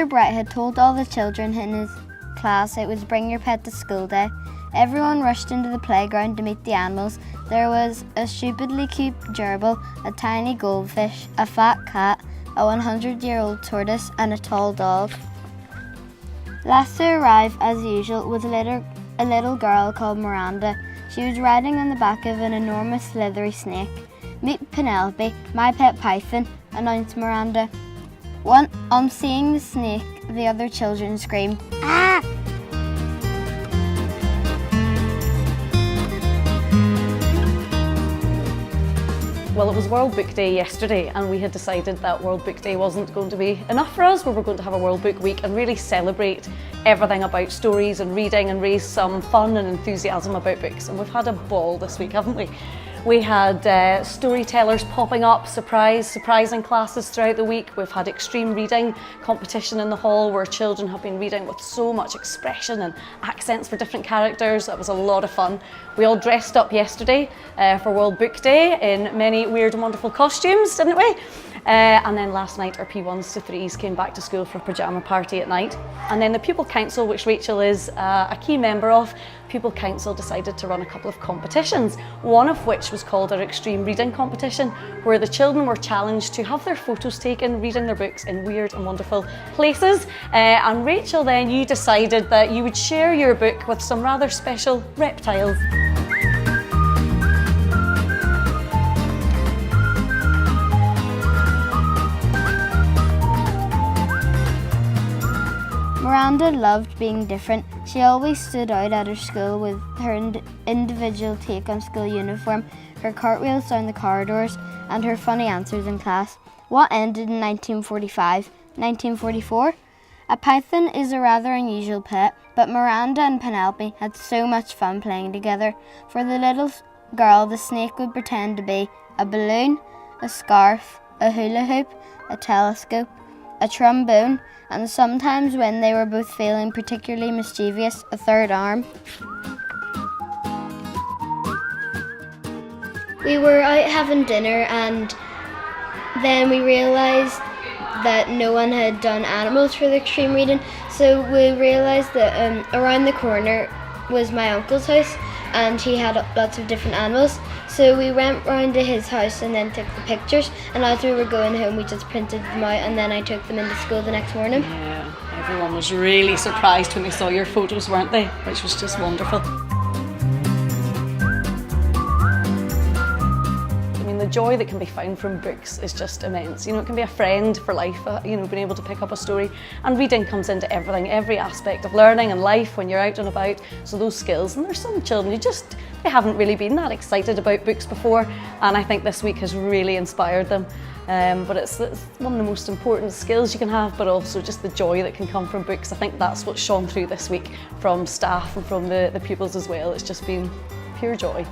Mr. Bright had told all the children in his class it was Bring Your Pet to School Day. Everyone rushed into the playground to meet the animals. There was a stupidly cute gerbil, a tiny goldfish, a fat cat, a 100-year-old tortoise and a tall dog. Last to arrive, as usual, was a little girl called Miranda. She was riding on the back of an enormous slithery snake. Meet Penelope, my pet python, announced Miranda. On seeing the snake, the other children screamed, "Ah!" Well, it was World Book Day yesterday, and we had decided that World Book Day wasn't going to be enough for us. We were going to have a World Book Week and really celebrate everything about stories and reading and raise some fun and enthusiasm about books. And we've had a ball this week, haven't we? We had storytellers popping up, surprising classes throughout the week. We've had extreme reading competition in the hall where children have been reading with so much expression and accents for different characters. That was a lot of fun. We all dressed up yesterday for World Book Day in many weird and wonderful costumes, didn't we? And then last night our P1s to 3s came back to school for a pyjama party at night. And then the Pupil Council, which Rachel is a key member of, Pupil Council decided to run a couple of competitions, one of which was called our Extreme Reading Competition, where the children were challenged to have their photos taken reading their books in weird and wonderful places. And Rachel, then you decided that you would share your book with some rather special reptiles. Miranda loved being different. She always stood out at her school with her individual take on school uniform, her cartwheels down the corridors, and her funny answers in class. What ended in 1945? 1944? A python is a rather unusual pet, but Miranda and Penelope had so much fun playing together. For the little girl, the snake would pretend to be a balloon, a scarf, a hula hoop, a telescope, a trombone, and sometimes when they were both feeling particularly mischievous, a third arm. We were out having dinner and then we realised that no one had done animals for the extreme reading, so we realised that around the corner was my uncle's house and he had lots of different animals. So we went round to his house and then took the pictures, and as we were going home we just printed them out and then I took them into school the next morning. Yeah, everyone was really surprised when they saw your photos, weren't they? Which was just wonderful. The joy that can be found from books is just immense. You know, it can be a friend for life, you know, being able to pick up a story, and reading comes into everything, every aspect of learning and life when you're out and about. So those skills, and there's some children who they haven't really been that excited about books before, and I think this week has really inspired them. But it's one of the most important skills you can have, but also just the joy that can come from books. I think that's what shone through this week from staff and from the pupils as well. It's just been pure joy.